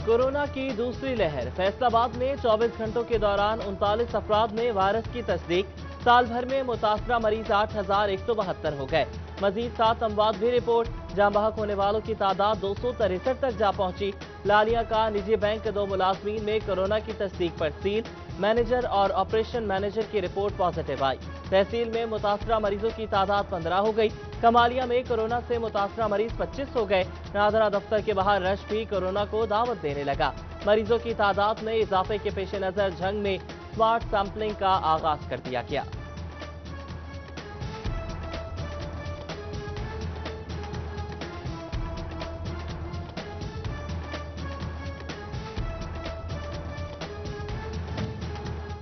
Corona की दूसरी लहर। फैसलाबाद में 24 घंटों के दौरान 39 अफराद में वायरस की तस्दीक। साल भर में मुतासरा मरीज 8,172 हो गए। मजीद 7 अमवात भी रिपोर्ट। जान बहक होने वालों की तादाद 263 तक जा पहुंची। लालिया का निजी बैंक के 2 मुलाजमीन में कोरोना की तस्दीक पर सील। मैनेजर और ऑपरेशन मैनेजर की रिपोर्ट पॉजिटिव आई। तहसील में मुतासरा मरीजों की तादाद 15 हो गई। कमालिया में कोरोना से मुतासरा मरीज 25 हो गए। नादरा दफ्तर के बाहर रश भी कोरोना को दावत देने लगा। मरीजों की तादाद में इजाफे के पेश नजर झंग में स्मार्ट सैंपलिंग का आगाज कर दिया गया।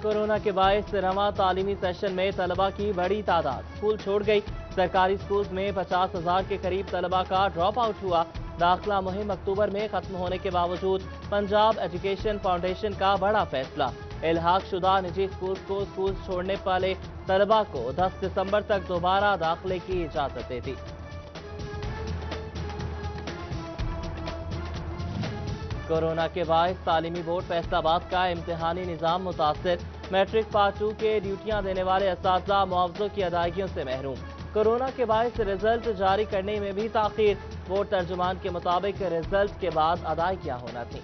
कोरोना के बायस रवां तालीमी सेशन में तलबा की बड़ी तादाद स्कूल छोड़ गई। सरकारी स्कूल में 50,000 के करीब तलबा का ड्रॉप आउट हुआ। दाखिला मुहिम अक्टूबर में खत्म होने के बावजूद पंजाब एजुकेशन फाउंडेशन का बड़ा फैसला। इल्हाक शुदा निजी स्कूल को स्कूल छोड़ने वाले तलबा को 10 दिसंबर तक दोबारा दाखिले की इजाजत दे दी। कोरोना के बायस तालीमी बोर्ड फैसलाबाद का इम्तिहानी निज़ाम मुतासर। मैट्रिक पार्ट 2 के ड्यूटियां देने वाले असातिज़ा मुआवजों की अदायगियों से महरूम। कोरोना के बायस रिजल्ट जारी करने में भी ताखीर। बोर्ड तर्जुमान के मुताबिक रिजल्ट के बाद अदायगियां होना थी।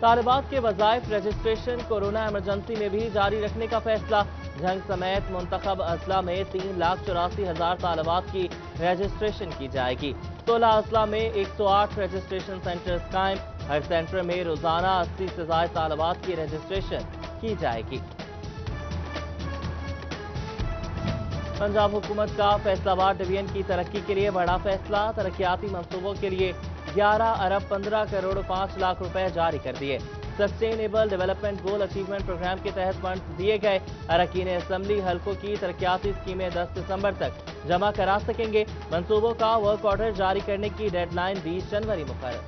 तालिबात के वज़ाइफ रजिस्ट्रेशन कोरोना इमरजेंसी में भी जारी रखने का फैसला। झंग समेत मुंतखब अजला में 3,84,000 तालिबात की रजिस्ट्रेशन की जाएगी। 16 अजला में 108 रजिस्ट्रेशन सेंटर्स कायम। हर सेंटर में रोजाना 80 से ज्यादा तालिबात की रजिस्ट्रेशन की जाएगी। पंजाब हुकूमत का फैसलाबाद डिवीजन की तरक्की के लिए बड़ा फैसला। तरक्याती मंसूबों के लिए 11 अरब 15 करोड़ 5 लाख रुपए जारी कर दिए। Sustainable development goal achievement programme के तहत फंड दिए गए। अरकान असम्बली हल्कों की तरक्याती स्कीमें 10 दिसंबर तक जमा करा सकेंगे। मंसूबों का वर्क ऑर्डर जारी करने की डेडलाइन 20 जनवरी मुकर्रर।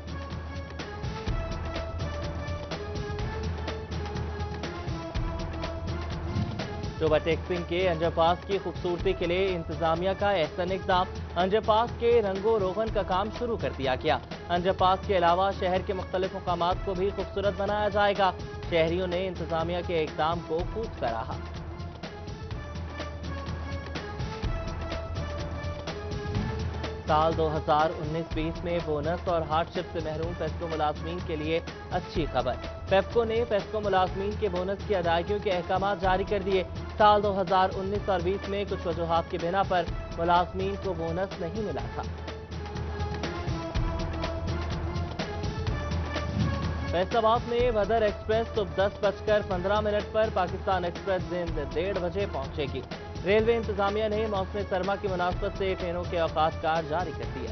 टोबाटेक्सिंग के अंडरपास की खूबसूरती के लिए इंतजामिया का एहसन इकदाम। अंडरपास के रंगो रोगन का काम शुरू कर दिया गया। अंडरपास के अलावा शहर के मुख्तलिफ मकामात को भी खूबसूरत बनाया जाएगा। शहरियों ने इंतजामिया के इकदाम को खूब सराहा। साल 2019-20 में बोनस और हार्डशिप से महरूम पेस्को मुलाजमीन के लिए अच्छी खबर। पेप्को ने पेस्को मुलाजमीन के बोनस की अदायगियों के अहकाम जारी कर दिए। साल 2019 और 20 में कुछ वजूहात की बिना पर मुलाजमीन को बोनस नहीं मिला था। फैसलाबाद में बदर एक्सप्रेस सुबह 10:15 पर पाकिस्तान एक्सप्रेस दिन 1:30 बजे पहुंचेगी। रेलवे इंतजामिया ने मौसम सरमा की मुनासबत से ट्रेनों के औकात कार्ड जारी कर दिया।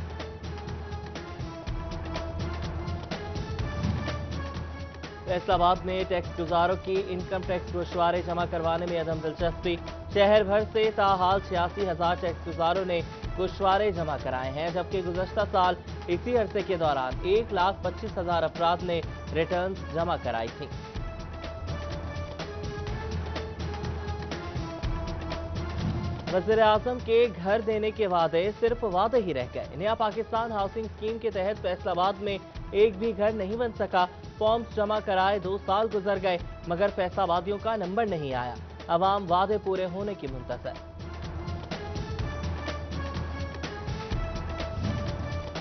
फैसलाबाद में टैक्स गुजारों की इनकम टैक्स गोशवारे जमा करवाने में अदम दिलचस्पी। शहर भर से ताहाल 86,000 टैक्स गुजारों ने गोशवारे जमा कराए हैं, जबकि गुज़श्ता साल इसी अरसे के दौरान 1,25,000 अफराद ने रिटर्न जमा कराई थी। वज़ीर आज़म के घर देने के वादे सिर्फ वादे ही रह गए। नया पाकिस्तान हाउसिंग स्कीम के तहत फैसलाबाद में एक भी घर नहीं बन सका। फॉर्म्स जमा कराए 2 साल गुजर गए, मगर फैसलाबादियों का नंबर नहीं आया। अवाम वादे पूरे होने की मुंतज़र।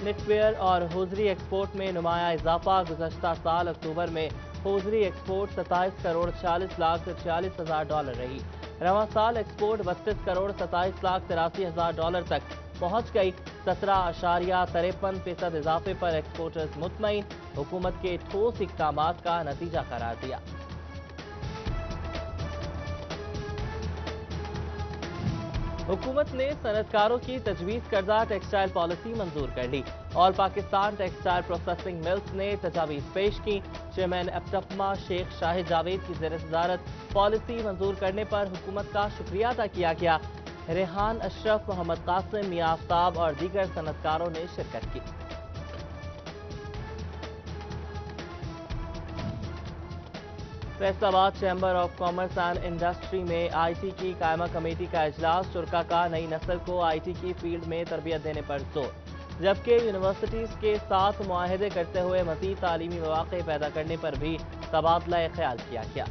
निटवेयर और होजरी एक्सपोर्ट में नुमाया इजाफा। गुज़श्ता साल अक्टूबर में होजरी एक्सपोर्ट 27 करोड़ 40 लाख 46 हजार डॉलर रही। रवां साल एक्सपोर्ट 32 करोड़ 27 लाख 83 हजार डॉलर तक पहुंच गई। 17.53% इजाफे पर एक्सपोर्टर्स मुतमईन। हुकूमत के ठोस इक़दामात का नतीजा करार दिया। हुकूमत ने सनतकारों की तजवीज़ करदा टेक्सटाइल पॉलिसी मंजूर कर ली। All Pakistan textile processing mills ने तजावीज़ पेश की। चेयरमैन एप्टपमा शेख शाहिद जावेद की ज़ेर सदारत पॉलिसी मंजूर करने पर हुकूमत का शुक्रिया अदा किया गया। रेहान अशरफ, मोहम्मद कासिम, मियां आफ्ताब और दीगर सनतकारों ने शिरकत की। Faisalabad chamber of commerce and industry में IT की कायमा कमेटी का इजलास। शुरका का नई नस्ल को IT की फील्ड में तरबियत देने पर जोर। जबकि यूनिवर्सिटीज के साथ मुआहदे करते हुए मज़ीद तालीमी मौक़े पैदा करने पर भी तबादला ख्याल किया गया।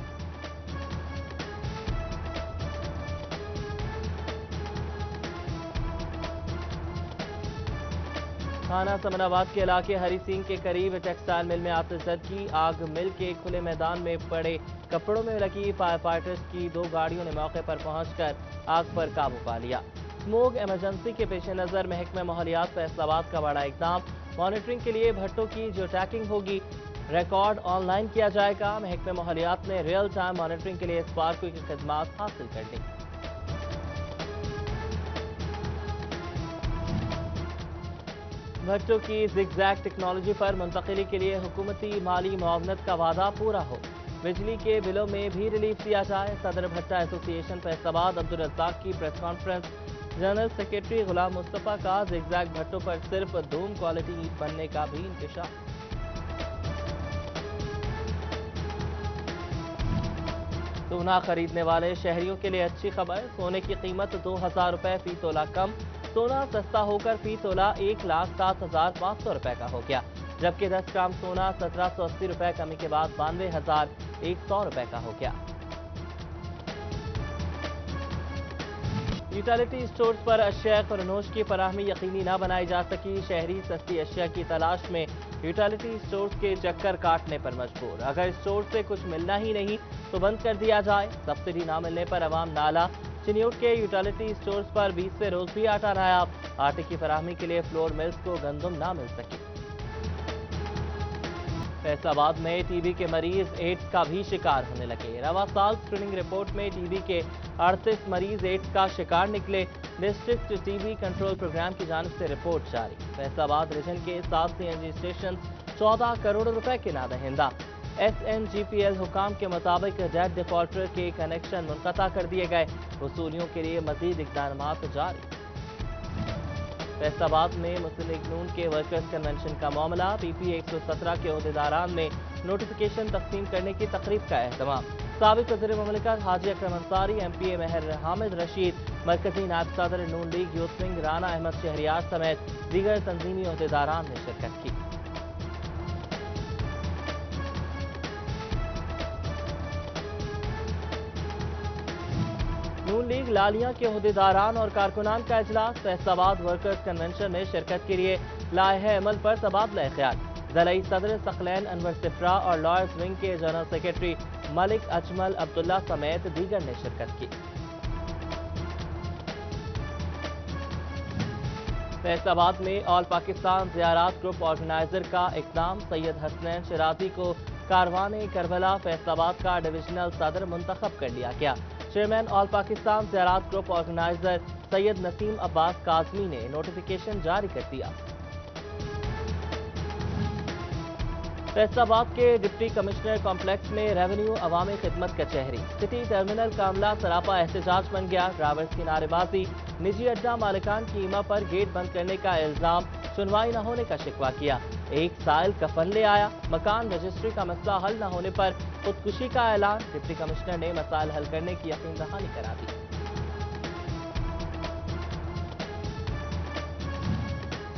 थाना समनाबाद के इलाके हरी सिंह के करीब टेक्सटाइल मिल में आतिशबाजी की आग। मिल के खुले मैदान में पड़े कपड़ों में लगी फायर फाइटर्स की 2 गाड़ियों ने मौके पर पहुंचकर आग पर काबू पा लिया। स्मोक इमरजेंसी के पेश नज़र महकमा माहौलियात फैसलाबाद का बड़ा इक़दाम। मॉनिटरिंग के लिए भट्टों की जियो टैगिंग होगी, रिकॉर्ड ऑनलाइन किया जाएगा। महकमा माहौलियात ने रियल टाइम मॉनिटरिंग के लिए स्पार्को की खिदमात हासिल कर ली। भट्टों की जिगजैग टेक्नोलॉजी पर मुंतकिली के लिए हुकूमती माली मुआवनत का वादा पूरा हो। बिजली के बिलों में भी रिलीफ दिया जाए। सदर भट्टा एसोसिएशन फैसलाबाद अब्दुल रज़्ज़ाक की प्रेस कॉन्फ्रेंस। जनरल सेक्रेटरी गुलाम मुस्तफ़ा का जिगजैग भट्टों पर सिर्फ धूम क्वालिटी ईंट बनने का भी इंकशाफ। सोना खरीदने वाले शहरियों के लिए अच्छी खबर। सोने की कीमत 2000 रुपए फी तोला कम। सोना सस्ता होकर फी तोला 1,07,500 रुपए का हो गया, जबकि 10 ग्राम सोना 1780 रुपए कमी के बाद 92,100 रुपए का हो गया। यूटिलिटी स्टोर्स पर अशिया खुरनोश की फराहमी यकीनी न बनाई जा सकी। शहरी सस्ती अशिया की तलाश में यूटिलिटी स्टोर्स के चक्कर काटने पर मजबूर। अगर स्टोर से कुछ मिलना ही नहीं तो बंद कर दिया जाए। सब्सिडी न मिलने पर अवाम नाला। चिन्योट के यूटिलिटी स्टोर्स पर 20वें रोज भी आटा नायाब। आटे की फराहमी के लिए फ्लोर मिल्स को गंदम ना मिल सकी। फैसलाबाद में टीबी के मरीज एड्स का भी शिकार होने लगे। रवा साल स्क्रीनिंग रिपोर्ट में टीबी के 38 मरीज एड्स का शिकार निकले। डिस्ट्रिक्ट टीबी कंट्रोल प्रोग्राम की जानिब से रिपोर्ट जारी। फैसलाबाद रीजन के 7 सीएनजी स्टेशन 14 करोड़ रुपए के नादहिंदा। SNGPL हुकाम के मुताबिक डेट डिफॉल्टर के कनेक्शन मुनक़ता कर दिए गए। वसूलियों के लिए मजीद इक़दामात जारी। फैसलाबाद में मुस्लिम लीग नून के वर्कर्स कन्वेंशन का मामला। PP 117 के ओहदेदारान में नोटिफिकेशन तकसीम करने की तकरीब का एहतमाम। साबिक वज़ीर मुमलिकत हाजी अकरम अंसारी, MPA महर हामिद रशीद, मरकजी नायब सदर Noon league youth wing Rana Ahmad Shahryar समेत दीगर तंजीमी ओहदेदारान ने शिरकत की। नून लीग लालिया के ओहदेदारान और कारकुनान का इजलास। फैसलाबाद वर्कर्स कन्वेंशन में शिरकत के लिए लाहे अमल पर तबादला ख्याल। ज़लई सदर सकलैन अनवर सिफ्रा और लॉयर्स विंग के जनरल सेक्रेटरी मलिक अजमल अब्दुल्ला समेत दीगर ने शिरकत की। फैसलाबाद में ऑल पाकिस्तान ज़ियारत ग्रुप ऑर्गेनाइजर का इक़दाम। सैयद हसनैन शराजी को कारवाने करबला फैसलाबाद का डिविजनल सदर मुंतखब कर लिया गया। चेयरमैन ऑल पाकिस्तान ज़ियारत ग्रुप ऑर्गेनाइजर सैयद नसीम अब्बास काज़मी ने नोटिफिकेशन जारी कर दिया। फैसलाबाद के डिप्टी कमिश्नर कॉम्प्लेक्स में रेवेन्यू अवामी खिदमत कचहरी। सिटी टर्मिनल का अमला सरापा एहतजाज बन गया। ड्राइवर्स की नारेबाजी। निजी अड्डा मालिकान की ईमा पर गेट बंद करने का इल्जाम। सुनवाई न होने का शिकवा किया। एक साल कफन ले आया। मकान रजिस्ट्री का मसला हल न होने पर खुदकुशी का ऐलान। डिप्टी कमिश्नर ने मसाइल हल करने की यकीन दहानी करा दी।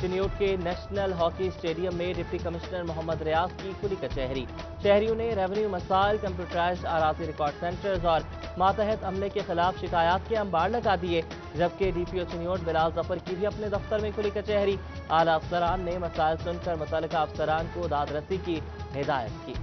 चिन्योट के नेशनल हॉकी स्टेडियम में डिप्टी कमिश्नर मोहम्मद रियाज की खुली कचहरी। शहरियों ने रेवेन्यू मसाइल, कंप्यूटराइज्ड अराजी रिकॉर्ड सेंटर्स और मातहत अमले के खिलाफ शिकायत के अंबार लगा दिए। जबकि DPO चिन्योट बिलाल जफर की भी अपने दफ्तर में खुली कचहरी। आला अफसरान ने मसाइल सुनकर मुतल्लिका अफसरान को दादरसी की हिदायत की।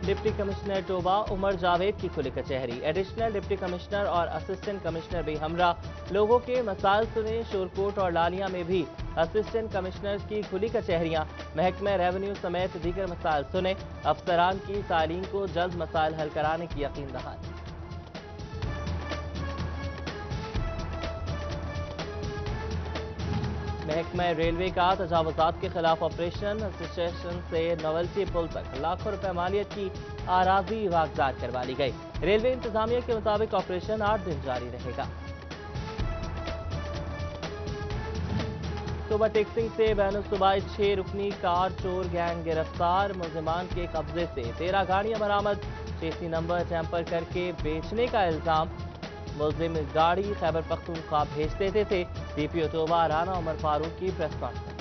डिप्टी कमिश्नर टोबा उमर जावेद की खुली कचहरी। एडिशनल डिप्टी कमिश्नर और असिस्टेंट कमिश्नर भी हमरा लोगों के मसाइल सुने। शोरकोट और लालिया में भी असिस्टेंट कमिश्नर्स की खुली कचहरियां। महकमा रेवेन्यू समेत दीगर मसाइल सुने। अफसरान की सालीन को जल्द मसाइल हल कराने की यकीन दहानी। महकमा रेलवे का तजावुजात के खिलाफ ऑपरेशन। स्टेशन से नोवेल्टी पुल तक लाखों रुपए मालियत की आराजी वागजात करवा ली गई। रेलवे इंतजामिया के मुताबिक ऑपरेशन 8 दिन जारी रहेगा। सुबह टेक्सिंग से बैन सुबाई 6 रुकनी कार चोर गैंग गिरफ्तार। मुलजिमान के कब्जे से 13 गाड़ियां बरामद। चेसी नंबर टैंपर करके बेचने का इल्जाम। मुलजिम गाड़ी खैबर पख्तूनख्वा भेज देते थे। DPO तोबा राना उमर फारूक की प्रेस कॉन्फ्रेंस।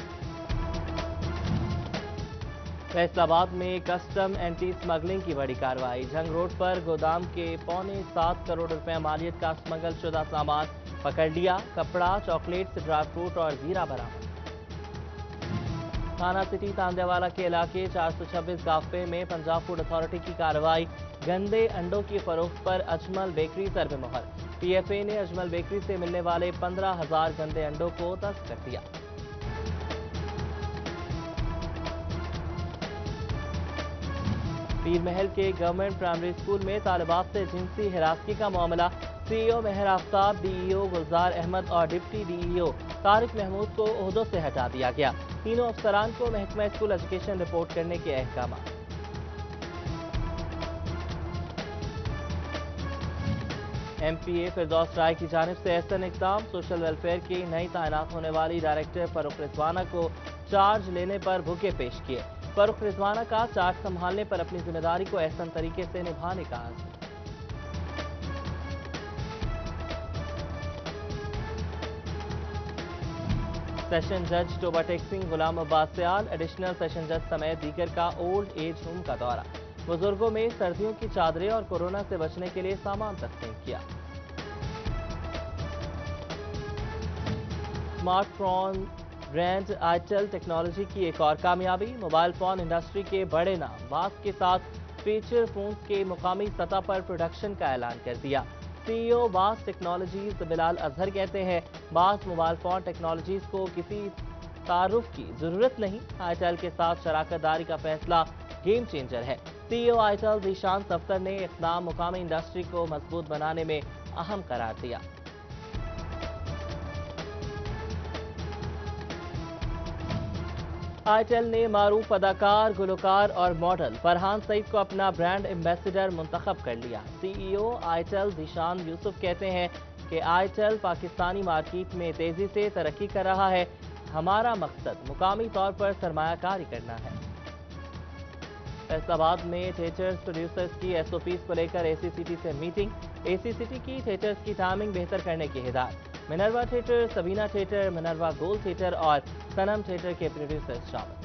फैसलाबाद में कस्टम एंटी स्मगलिंग की बड़ी कार्रवाई। झंग रोड पर गोदाम के 7.25 करोड़ रुपए मालियत का स्मगल शुदा सामान पकड़ लिया। कपड़ा, चॉकलेट्स, ड्राई फ्रूट और जीरा बरामद। थाना सिटी तांदेवाला के इलाके 426 गाफे में पंजाब फूड अथॉरिटी की कार्रवाई। गंदे अंडों की फरोख्त पर अजमल बेकरी सर पे मोहर। PFA ने अजमल बेकरी से मिलने वाले 15,000 गंदे अंडों को जब्त कर दिया। पीर महल के गवर्नमेंट प्राइमरी स्कूल में तालिबात से जिनसी हिरासगी का मामला। CEO मेहर आफ्ताब, DEO गुलजार अहमद और डिप्टी DEO तारिक महमूद को ओहदों से हटा दिया गया। तीनों अफसरान को महकमा स्कूल एजुकेशन रिपोर्ट करने के अहकाम। MPA फिरदौस राय की जानिब से एहसन इक़दाम। सोशल वेलफेयर की नई तैनात होने वाली डायरेक्टर फरूख रिजवाना को चार्ज लेने पर भुके पेश किए। फरूख रिजवाना का चार्ज संभालने पर अपनी जिम्मेदारी को एहसन तरीके से निभाने का आज़म। सेशन जज टोबा टेक सिंह गुलाम अब्बास सयाल एडिशनल सेशन जज समेत दीगर का ओल्ड एज होम का दौरा। बुजुर्गों में सर्दियों की चादरें और कोरोना से बचने के लिए सामान तकसीम किया। स्मार्टफोन ब्रांड आईटेल टेक्नोलॉजी की एक और कामयाबी। मोबाइल फोन इंडस्ट्री के बड़े नाम बास के साथ फीचर फोन्स के मुकामी सतह पर प्रोडक्शन का ऐलान कर दिया। CEO बास टेक्नोलॉजीज बिलाल अजहर कहते हैं, बास मोबाइल फोन टेक्नोलॉजीज को किसी तारुफ की जरूरत नहीं। आईटेल के साथ शराकत दारी का फैसला गेम चेंजर है। CEO आईटेल ज़ीशान सफ्तर ने इक़दाम मुकामी इंडस्ट्री को मजबूत बनाने में अहम करार दिया। आईटेल ने मारूफ अदाकार, गुलकार और मॉडल फरहान सईद को अपना ब्रांड एम्बेसडर मुंतखब कर लिया। CEO आईटेल ज़ीशान यूसुफ कहते हैं कि आईटेल पाकिस्तानी मार्केट में तेजी से तरक्की कर रहा है। हमारा मकसद मुकामी तौर पर सरमायाकारी करना है। फैसलाबाद में थिएटर्स प्रोड्यूसर्स की SOPs को लेकर ACCT से मीटिंग। ACCT की थिएटर्स की टाइमिंग बेहतर करने की हिदायत। Minerva theatre, Sabina theatre, Minerva gold theatre और सनम थिएटर के प्रोड्यूसर्स शामिल।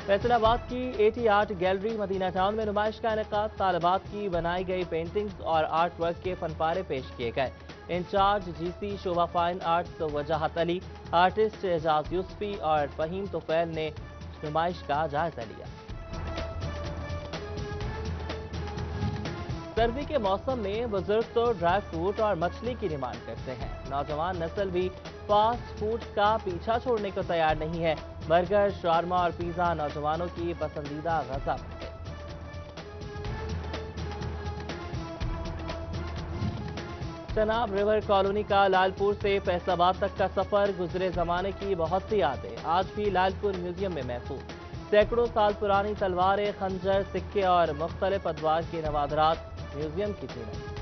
फैसलाबाद की AT art gallery Madina town में नुमाइश का इनेकाद। तालिबात की बनाई गई पेंटिंग्स और आर्ट वर्क के फनपारे पेश किए गए। इंचार्ज GC शोभा फाइन आर्ट्स वजाहत अली, आर्टिस्ट एजाज यूसफी और फहीम तुफैल ने नुमाइश का जायजा लिया। सर्दी के मौसम में बुजुर्ग तो ड्राई फ्रूट और मछली की डिमांड करते हैं। नौजवान नस्ल भी फास्ट फूड का पीछा छोड़ने को तैयार नहीं है। बर्गर, शावरमा और पिज्जा नौजवानों की पसंदीदा ग़ज़ा बन गए। चनाब रिवर कॉलोनी का लालपुर से फैसलाबाद तक का सफर, गुजरे जमाने की बहुत सी यादें आज भी लालपुर म्यूजियम में महफूज। सैकड़ों साल पुरानी तलवारें, खंजर, सिक्के और मुख्तलिफ अदवार के नवादरात म्यूजियम की जीनत।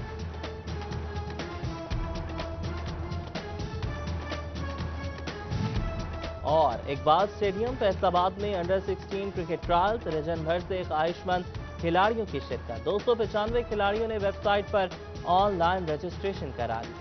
और इकबाल स्टेडियम फैसलाबाद में अंडर 16 क्रिकेट ट्रायल्स, रीजन भर से ख्वाहिशमंद खिलाड़ियों की शिरकत। 295 खिलाड़ियों ने वेबसाइट पर ऑनलाइन रजिस्ट्रेशन करा ली।